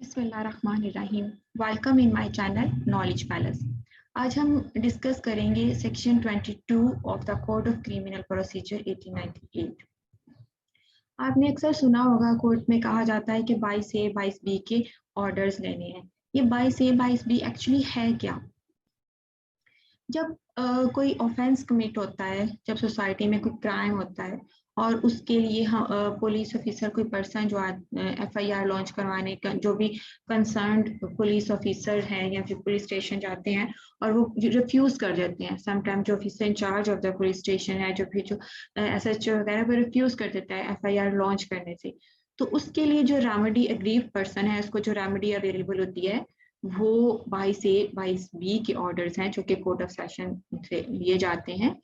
बिस्मिल्लाहिर्रहमानिर्रहीम। Welcome in my channel knowledge palace. आज हम डिस्कस करेंगे section 22 of the code of criminal procedure 1898। आपने अक्सर सुना होगा कोर्ट में कहा जाता है कि 22A 22B के ऑर्डर्स लेने हैं। ये 22A 22B एक्चुअली है क्या? जब कोई ऑफेंस कमिट होता है, जब सोसाइटी में कोई क्राइम होता है और उसके लिए हम पुलिस ऑफिसर कोई पर्सन जो एफआईआर लॉन्च करवाने का जो भी कंसर्न्ड पुलिस ऑफिसर हैं या फिर पुलिस स्टेशन जाते हैं और वो रिफ्यूज कर देते हैं। समटाइम जो officer in charge of the police station है, जो भी जो एसएचओ वगैरह, वो रिफ्यूज कर देता है एफआईआर लॉन्च करने से। तो उसके लिए जो रेमेडी एग्रीव्ड पर्सन है, उसको जो रेमेडी अवेलेबल होती है वो 22A 22B के ऑर्डर्स हैं जो कि कोर्ट ऑफ सेशन से लिए जाते हैं।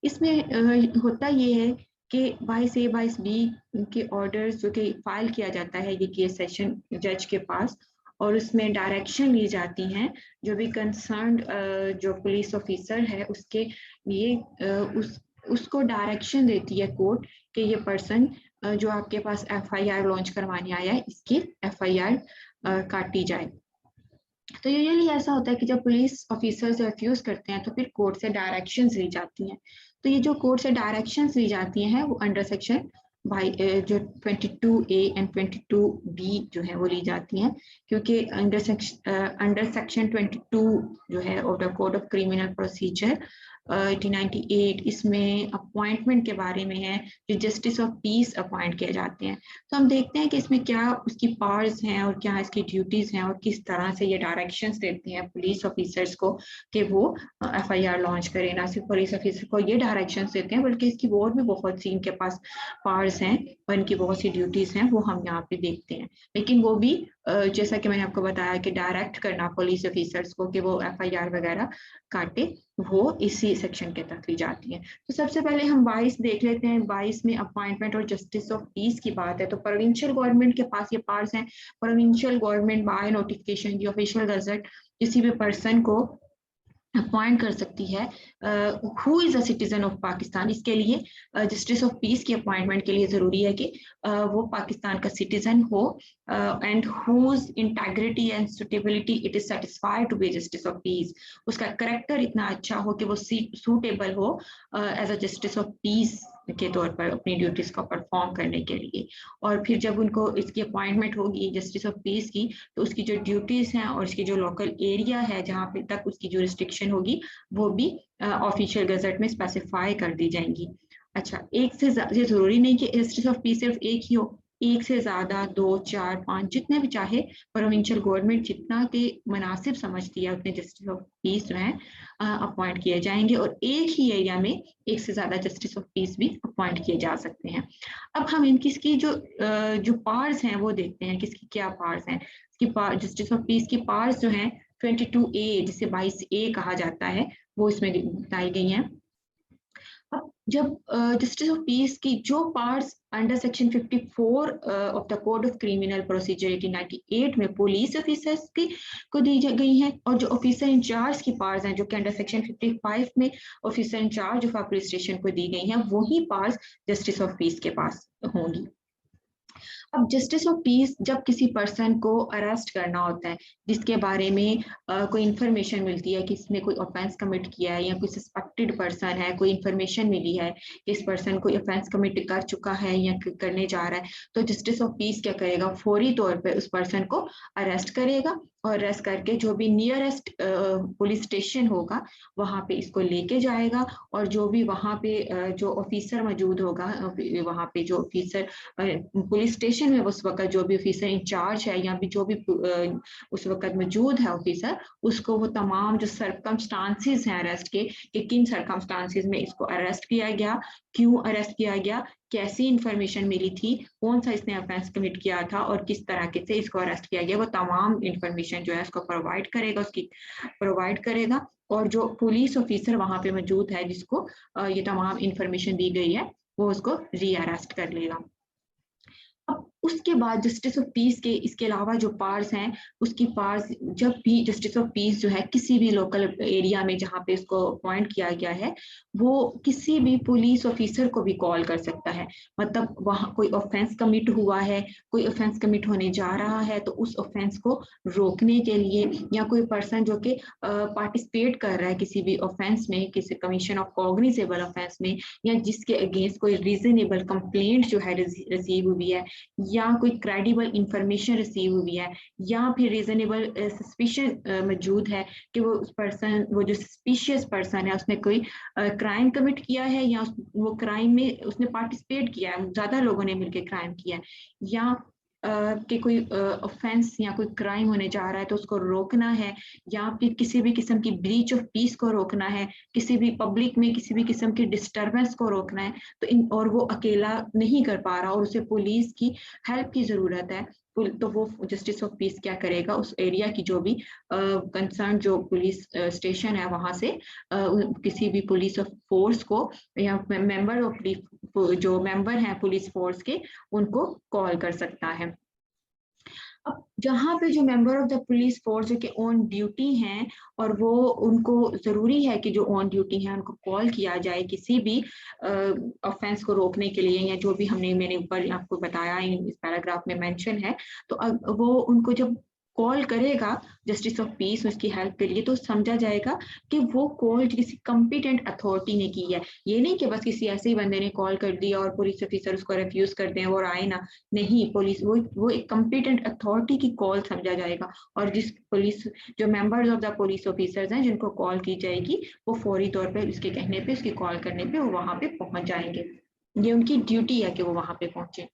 इसमें होता ये है कि 22A 22B के ऑर्डर्स जो कि फाइल किया जाता है ये केस सेशन जज के पास, और उसमें डायरेक्शन ली जाती हैं जो भी कंसर्न्ड जो पुलिस ऑफिसर है उसके लिए उसको डायरेक्शन देती है कोर्ट कि ये पर्सन जो आपके पास एफआईआर लॉन्च करवाने आया है इसकी एफआईआर काटी जाए। तो यूजुअली ऐसा होता है कि जब पुलिस ऑफिसर्स रिफ्यूज करते हैं तो फिर कोर्ट से डायरेक्शंस ली जाती हैं। तो ये जो कोर्ट से डायरेक्शंस ली जाती हैं वो अंडर सेक्शन जो 22A एंड 22B जो है वो ली जाती हैं, क्योंकि अंडर सेक्शन 22 जो है of the code of criminal procedure 1898 इसमें अपॉइंटमेंट के बारे में है, जो जस्टिस ऑफ पीस अपॉइंट किए जाते हैं। तो हम देखते हैं कि इसमें क्या उसकी पावर्स हैं और क्या इसकी ड्यूटीज हैं और किस तरह से ये डायरेक्शंस देते हैं पुलिस ऑफिसर्स को कि वो एफआईआर लॉन्च करें। ना सिर्फ पुलिस ऑफिसर को ये डायरेक्शंस देते हैं बल्कि इसकी और भी बहुत सी इनके पास पावर्स हैं और इनकी बहुत सी ड्यूटीज हैं, वो हम यहाँ पे देखते हैं। लेकिन वो भी जैसा कि मैंने आपको बताया कि डायरेक्ट करना पुलिस ऑफिसर्स को कि वो एफआईआर वगैरह काटे, वो इसी सेक्शन के तहत ली जाती है। तो सबसे पहले हम 22 देख लेते हैं। 22 में अपॉइंटमेंट और जस्टिस ऑफ पीस की बात है। तो प्रोविंशियल गवर्नमेंट के पास ये पावर्स हैं। Provincial government by notification the official gazette किसी भी पर्सन को अपॉइंट कर सकती है who is a citizen of Pakistan. इसके लिए जस्टिस ऑफ पीस की अपॉइंटमेंट के लिए जरूरी है कि वो पाकिस्तान का सिटीजन हो and whose integrity and suitability it is satisfied to be justice of peace. उसका करेक्टर इतना अच्छा हो कि वो सूटेबल हो as a justice of peace के तौर पर अपनी ड्यूटीज को परफॉर्म करने के लिए। और फिर जब उनको इसकी अपॉइंटमेंट होगी जस्टिस ऑफ पीस की, तो उसकी जो ड्यूटीज हैं और इसकी जो लोकल एरिया है जहाँ पे तक उसकी जो रिस्ट्रिक्शन होगी वो भी ऑफिशियल गजट में स्पेसिफाई कर दी जाएंगी। अच्छा, एक से ये जरूरी नहीं कि जस्टिस ऑफ पीस सिर्फ एक ही हो, एक से ज्यादा, 2, 4, 5 जितने भी चाहे प्रोविंशियल गवर्नमेंट जितना के मुनासिब समझती है उतने जस्टिस ऑफ पीस जो है अपॉइंट किए जाएंगे, और एक ही एरिया में एक से ज्यादा जस्टिस ऑफ पीस भी अपॉइंट किए जा सकते हैं। अब हम इनकी जो पार्स हैं वो देखते हैं किसकी क्या पार्स हैं। जस्टिस ऑफ पीस की पार्स जो हैं 22A जिसे 22A कहा जाता है वो इसमें बताई गई हैं। अब जब जस्टिस ऑफ पीस की जो parts under section 54 of the code of criminal procedure 1898 में पुलिस ऑफिसर्स की को दी गई हैं, और जो ऑफिसर इंचार्ज की पार्ट्स हैं जो कि अंडर सेक्शन 55 में officer in charge of police station को दी गई हैं, वही पार्ट्स जस्टिस ऑफ पीस के पास होंगी। अब जस्टिस ऑफ पीस जब किसी पर्सन को अरेस्ट करना होता है जिसके बारे में कोई इंफॉर्मेशन मिलती है कि इसने कोई ऑफेंस कमिट किया है या कोई सस्पेक्टेड पर्सन है, कोई इंफॉर्मेशन मिली है कि इस पर्सन कोई ऑफेंस कमिट कर चुका है या करने जा रहा है, तो जस्टिस ऑफ पीस क्या करेगा, फौरी तौर पर उस पर्सन को अरेस्ट करेगा और अरेस्ट करके जो भी नियरेस्ट पुलिस स्टेशन होगा वहां पे इसको लेके जाएगा, और जो भी वहां पे जो ऑफिसर मौजूद होगा वहां पे जो ऑफिसर पुलिस स्टेशन में उस वक्त जो भी ऑफिसर इंचार्ज है या भी जो भी उस वक्त मौजूद है ऑफिसर, उसको वो तमाम जो सरकमस्टांसिस हैं अरेस्ट के कि किन सरकमस्टांसिस में इसको अरेस्ट किया गया, क्यों अरेस्ट किया गया, कैसी इंफॉर्मेशन मिली थी, कौन सा इसने ऑफेंस कमिट किया था और किस तरह के से इसको अरेस्ट किया गया, वो तमाम इंफॉर्मेशन जो है उसको प्रोवाइड करेगा। और जो पुलिस ऑफिसर वहां पे मौजूद है जिसको ये तमाम इंफॉर्मेशन दी गई है वो उसको री अरेस्ट कर लेगा। अब उसके बाद जस्टिस ऑफ पीस के इसके अलावा जो पार्स हैं, उसकी पार्स जब भी जस्टिस ऑफ पीस जो है किसी भी लोकल एरिया में जहाँ पे इसको अपॉइंट किया गया है, वो किसी भी पुलिस ऑफिसर को भी कॉल कर सकता है। मतलब वहाँ कोई ऑफेंस कमिट हुआ है, कोई ऑफेंस कमिट होने जा रहा है, तो उस ऑफेंस को रोकने के लिए, या कोई पर्सन जो कि पार्टिसिपेट कर रहा है किसी भी ऑफेंस में, किसी कमीशन ऑफ कॉग्निजेबल ऑफेंस में, या जिसके अगेंस्ट कोई रीजनेबल कंप्लेंट जो है रिसीव हुई है, या कोई क्रेडिबल इंफॉर्मेशन रिसीव हुई है, या फिर रीजनेबल सस्पिशन मौजूद है कि वो उस पर्सन, वो जो सस्पिशियस पर्सन है उसने कोई क्राइम कमिट किया है, या वो क्राइम में उसने पार्टिसिपेट किया है, ज्यादा लोगों ने मिलकर क्राइम किया है, या कि कोई ऑफेंस या कोई क्राइम होने जा रहा है तो उसको रोकना है, या फिर किसी भी किस्म की ब्रीच ऑफ पीस को रोकना है, किसी भी पब्लिक में किसी भी किस्म की डिस्टरबेंस को रोकना है, तो और वो अकेला नहीं कर पा रहा और उसे पुलिस की हेल्प की जरूरत है, तो वो जस्टिस ऑफ पीस क्या करेगा, उस एरिया की जो भी कंसर्न जो पुलिस स्टेशन है वहां से किसी भी पुलिस फोर्स को, या मेंबर ऑफ जो मेंबर हैं पुलिस फोर्स के, उनको कॉल कर सकता है। अब जहाँ पे जो member of the police force जो कि ऑन ड्यूटी हैं, और वो उनको जरूरी है कि जो ऑन ड्यूटी हैं उनको कॉल किया जाए किसी भी ऑफेंस को रोकने के लिए, या जो भी मैंने ऊपर आपको बताया इस पैराग्राफ में मेंशन है, तो वो उनको जब कॉल करेगा जस्टिस ऑफ पीस उसकी हेल्प के लिए, तो समझा जाएगा कि वो कॉल किसी कॉम्पिटेंट अथॉरिटी ने की है। ये नहीं कि बस किसी ऐसे ही बंदे ने कॉल कर दिया और पुलिस ऑफिसर उसको रिफ्यूज कर दें और आए ना, नहीं, पुलिस वो एक कॉम्पिटेंट अथॉरिटी की कॉल समझा जाएगा, और जिस पुलिस जो members of the police officers हैं जिनको कॉल की जाएगी, वो फौरी तौर पे उसके कहने पे, उसकी कॉल करने पे वो वहां पे पहुंच जाएंगे। ये उनकी ड्यूटी है कि वो वहां पे पहुंचे।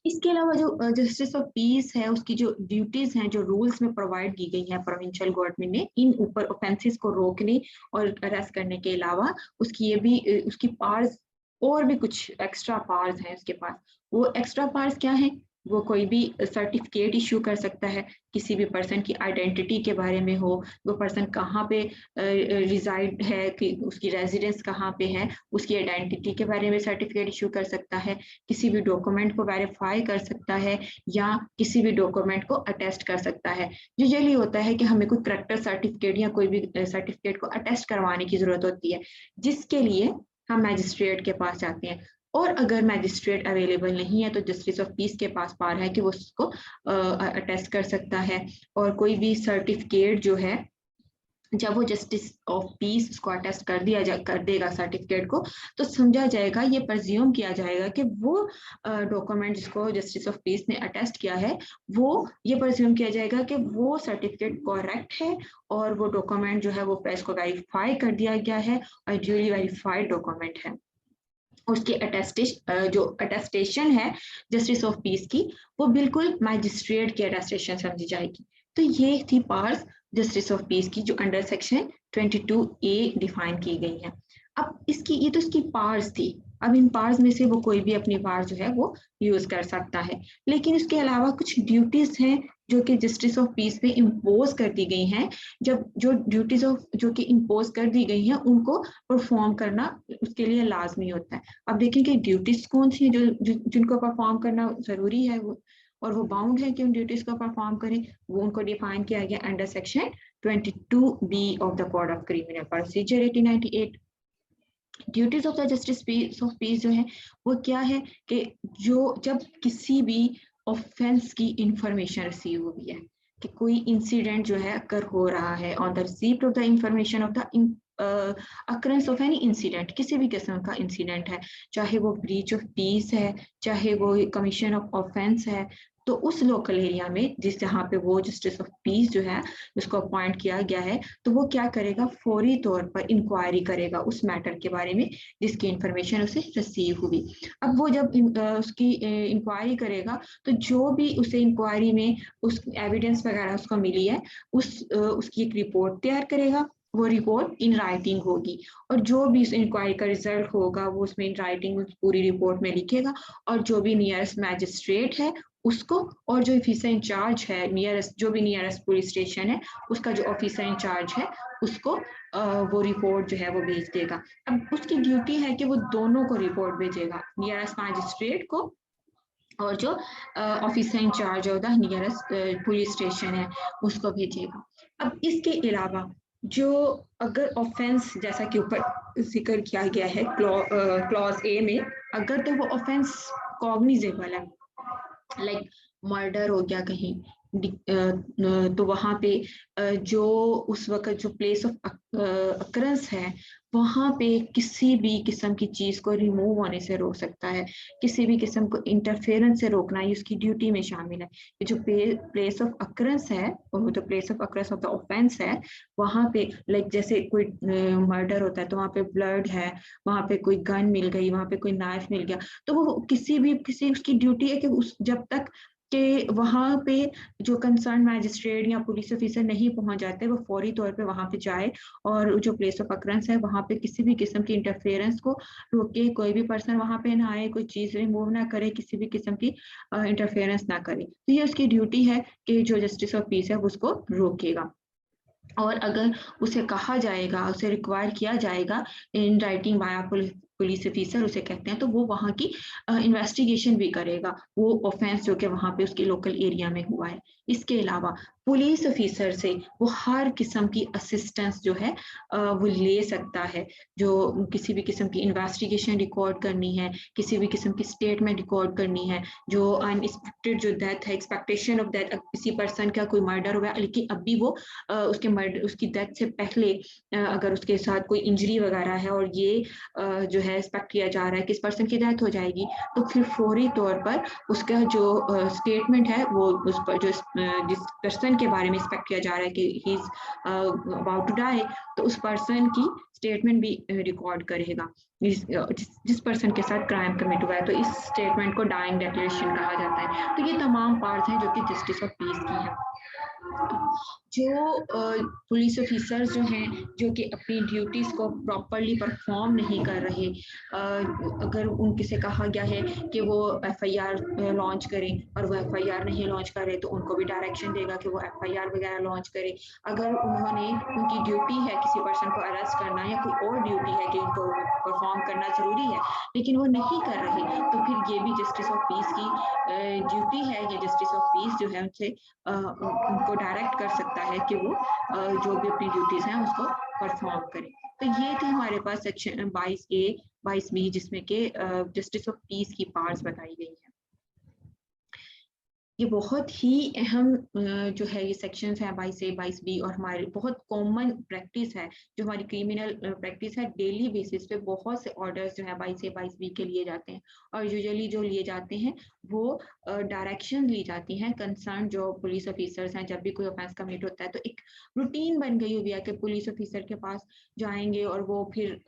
इसके अलावा जो जस्टिस ऑफ पीस है उसकी जो ड्यूटीज हैं, जो रूल्स में प्रोवाइड की गई है प्रोविंशियल गवर्नमेंट ने इन ऊपर ऑफेंसेस को रोकने और अरेस्ट करने के अलावा, उसकी ये भी उसकी पावर्स, और भी कुछ एक्स्ट्रा पावर्स हैं उसके पास। वो एक्स्ट्रा पावर्स क्या है, वो कोई भी सर्टिफिकेट इश्यू कर सकता है किसी भी पर्सन की आइडेंटिटी के बारे में हो, वो पर्सन कहाँ पे रिजाइड है, कि उसकी रेजिडेंस कहाँ पे है, उसकी आइडेंटिटी के बारे में सर्टिफिकेट इशू कर सकता है, किसी भी डॉक्यूमेंट को वेरीफाई कर सकता है, या किसी भी डॉक्यूमेंट को अटेस्ट कर सकता है। यूजुअली होता है कि हमें कोई करेक्टर सर्टिफिकेट या कोई भी सर्टिफिकेट को अटेस्ट करवाने की जरूरत होती है, जिसके लिए हम मैजिस्ट्रेट के पास जाते हैं, और अगर मैजिस्ट्रेट अवेलेबल नहीं है तो जस्टिस ऑफ पीस के पास पावर है कि वो उसको अटेस्ट कर सकता है। और कोई भी सर्टिफिकेट जो है, जब वो जस्टिस ऑफ पीस उसको अटेस्ट कर देगा सर्टिफिकेट को, तो समझा जाएगा, ये प्रज्यूम किया जाएगा कि वो डॉक्यूमेंट जिसको जस्टिस ऑफ पीस ने अटेस्ट किया है, वो ये प्रज्यूम किया जाएगा कि वो सर्टिफिकेट करेक्ट है, और वो डॉक्यूमेंट जो है वो प्रेस को वेरीफाई कर दिया गया है और ड्यूली वेरीफाइड डॉक्यूमेंट है। उसकी जो अटेस्टेशन है जस्टिस ऑफ पीस की, वो बिल्कुल मैजिस्ट्रेट की अटेस्टेशन समझी जाएगी। तो ये थी पावर्स जस्टिस ऑफ पीस की जो अंडर सेक्शन 22A डिफाइन की गई है। अब ये तो इसकी पावर्स थी। अब इन पावर्स में से वो कोई भी अपनी पावर जो है वो यूज कर सकता है, लेकिन इसके अलावा कुछ ड्यूटीज हैं जो कि जस्टिस ऑफ पीस पे इम्पोज कर दी गई हैं। जब जो ड्यूटीज ऑफ जो कि इम्पोज कर दी गई हैं उनको परफॉर्म करना उसके लिए लाजमी होता है। अब देखें कि ड्यूटीज कौन सी हैं जिनको परफॉर्म करना जरूरी है, वो और वो बाउंड है कि उन ड्यूटीज को परफॉर्म करें, वो उनको डिफाइन किया गया under section 22B of the code of criminal procedure 1898। Duties of the justice of piece जो है वो क्या है कि जब किसी भी ऑफेंस की इंफॉर्मेशन रिसीव हुई है, कि कोई इंसिडेंट जो है अकर हो रहा है, on the receipt of the information of the occurrence of any incident, किसी भी किस्म का इंसिडेंट है, चाहे वो ब्रीच ऑफ पीस है, चाहे वो कमीशन ऑफ ऑफेंस है, तो उस लोकल एरिया में जहाँ पे वो जस्टिस ऑफ पीस जो है उसको अपॉइंट किया गया है, तो वो क्या करेगा, फौरी तौर पर इंक्वायरी करेगा उस मैटर के बारे में जिसकी इंफॉर्मेशन उसे रिसीव हुई। अब वो जब उसकी इंक्वायरी करेगा, तो जो भी उसे इंक्वायरी में उस एविडेंस वगैरह उसको मिली है, उसकी एक रिपोर्ट तैयार करेगा। वो रिपोर्ट इन राइटिंग होगी, और जो भी इस इंक्वायरी का रिजल्ट होगा वो उसमें इन राइटिंग पूरी रिपोर्ट में लिखेगा, और जो भी नियरेस्ट मैजिस्ट्रेट है उसको, और जो ऑफिसर इंचार्ज है जो भी नियरेस्ट पुलिस स्टेशन है उसका जो ऑफिसर इंचार्ज है उसको वो रिपोर्ट जो है वो भेज देगा। अब उसकी ड्यूटी है कि वो दोनों को रिपोर्ट भेजेगा, नियरेस्ट मैजिस्ट्रेट को और जो officer in charge of the nearest police station है उसको भेजेगा। अब इसके अलावा जो अगर ऑफेंस जैसा कि ऊपर जिक्र किया गया है क्लॉज ए में, अगर तो वो ऑफेंस कॉग्निजेबल है, लाइक मर्डर हो गया कहीं, तो वहां पे जो उस वक्त जो प्लेस ऑफ अकरेंस है वहां पे किसी भी किस्म की चीज को रिमूव होने से रोक सकता है, किसी भी किस्म को इंटरफेरेंस से रोकना ये उसकी ड्यूटी में शामिल है। ये जो प्लेस ऑफ अकरेंस है और जो place of occurrence of the offence है वहां पे, लाइक जैसे कोई मर्डर होता है तो वहां पे ब्लड है, वहां पे कोई गन मिल गई, वहां पे कोई नाइफ मिल गया, तो वो किसी उसकी ड्यूटी है कि उस जब तक कि वहां पे जो कंसर्न मैजिस्ट्रेट या पुलिस ऑफिसर नहीं पहुंच जाते वो फौरी तौर पे वहां पे जाए और जो प्लेस ऑफ अकरेंस है वहां पे किसी भी किस्म की इंटरफेरेंस को रोके, कोई भी पर्सन वहां पे ना आए, कोई चीज रिमूव ना करे, किसी भी किस्म की इंटरफेरेंस ना करे। तो ये उसकी ड्यूटी है कि जो जस्टिस ऑफ पीस है उसको रोकेगा। और अगर उसे कहा जाएगा, उसे रिक्वायर किया जाएगा in writing by police officer उसे कहते हैं, तो वो वहाँ की इन्वेस्टिगेशन भी करेगा वो ऑफेंस जो कि वहाँ पे उसके लोकल एरिया में हुआ है। इसके अलावा पुलिस ऑफिसर से वो हर किस्म की असिस्टेंस जो है वो ले सकता है, जो किसी भी किस्म की इन्वेस्टिगेशन रिकॉर्ड करनी है, किसी भी किस्म की स्टेटमेंट रिकॉर्ड करनी है, जो अनएक्सपेक्टेड जो डेथ है, एक्सपेक्टेशन ऑफ डेथ, किसी पर्सन का कोई मर्डर हो गया लेकिन अभी वो उसके मर्डर उसकी डेथ से पहले अगर उसके साथ कोई इंजरी वगैरह है और ये जो है एक्सपेक्ट किया जा रहा है कि इस पर्सन की डेथ हो जाएगी, तो फिर फौरी तौर पर उसका जो स्टेटमेंट है वो उस पर जो जिस पर्सन के बारे में एक्सपेक्ट किया जा रहा है कि he is about to die, तो उस पर्सन की स्टेटमेंट भी रिकॉर्ड करेगा जिस पर्सन के साथ क्राइम कमिट हुआ है। तो इस स्टेटमेंट को डाइंग डिक्लेरेशन कहा जाता है। तो ये तमाम पार्ट्स हैं जो कि जस्टिस ऑफ पीस की है। जो पुलिस ऑफिसर्स जो हैं जो कि अपनी ड्यूटीज को प्रॉपरली परफॉर्म नहीं कर रहे, अगर उनके से कहा गया है कि वो एफआईआर लॉन्च करें और वो एफआईआर नहीं लॉन्च कर रहे तो उनको भी डायरेक्शन देगा कि वो एफआईआर वगैरह लॉन्च करें। अगर उन्होंने उनकी ड्यूटी है किसी पर्सन को अरेस्ट करना या कोई और ड्यूटी है कि उनको परफॉर्म करना जरूरी है लेकिन वो नहीं कर रहे, तो फिर ये भी जस्टिस ऑफ पीस की ड्यूटी है। ये जस्टिस ऑफ पीस जो है उनसे उनको डायरेक्ट कर सकता है कि वो जो भी अपनी ड्यूटीज हैं उसको परफॉर्म करें। तो ये थे हमारे पास सेक्शन 22A 22B जिसमें कि जस्टिस ऑफ पीस की पार्ट्स बताई गई है। ये बहुत ही अहम जो है ये सेक्शंस हैं 22A 22B और हमारी बहुत कॉमन प्रैक्टिस है, जो हमारी क्रिमिनल प्रैक्टिस है डेली बेसिस पे बहुत से ऑर्डर्स जो है 22A 22B के लिए जाते हैं और यूजुअली जो लिए जाते हैं वो डायरेक्शन ली जाती हैं कंसर्न जो पुलिस ऑफिसर्स हैं। जब भी कोई ऑफेंस कमिट होता है तो एक रूटीन बन गई हुई है कि पुलिस ऑफिसर के पास जाएंगे और वो फिर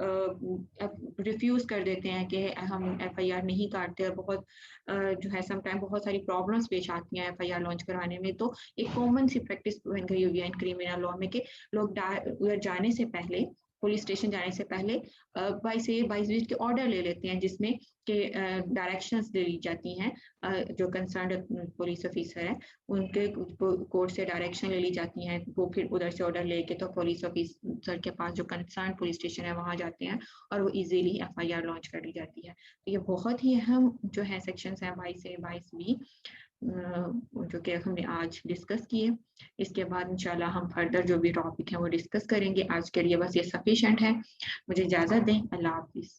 रिफ्यूज कर देते हैं कि हम एफआईआर नहीं काटते और बहुत जो है समटाइम बहुत सारी प्रॉब्लम्स पेश आती हैं एफआईआर लॉन्च करवाने में। तो एक कॉमन सी प्रैक्टिस बन गई हुई है इन क्रिमिनल लॉ में कि लोग उधर जाने से पहले, पुलिस स्टेशन जाने से पहले 22A 22B के ऑर्डर ले लेते हैं जिसमें के डायरेक्शंस दे दी जाती हैं, जो कंसर्न पुलिस ऑफिसर है उनके कोर्ट से डायरेक्शन ले ली जाती हैं। वो फिर उधर से ऑर्डर लेके तो पुलिस ऑफिसर के पास जो कंसर्न पुलिस स्टेशन है वहां जाते हैं और वो इजीली एफआईआर लॉन्च कर दी जाती है। तो ये बहुत ही अहम जो है सेक्शंस हैं 22A 22B जो कि हमने आज डिस्कस किए। इसके बाद इंशाल्लाह हम फर्दर जो भी टॉपिक है वो डिस्कस करेंगे। आज के लिए बस ये सफिशिएंट है। मुझे इजाजत दें। अल्लाह हाफिज।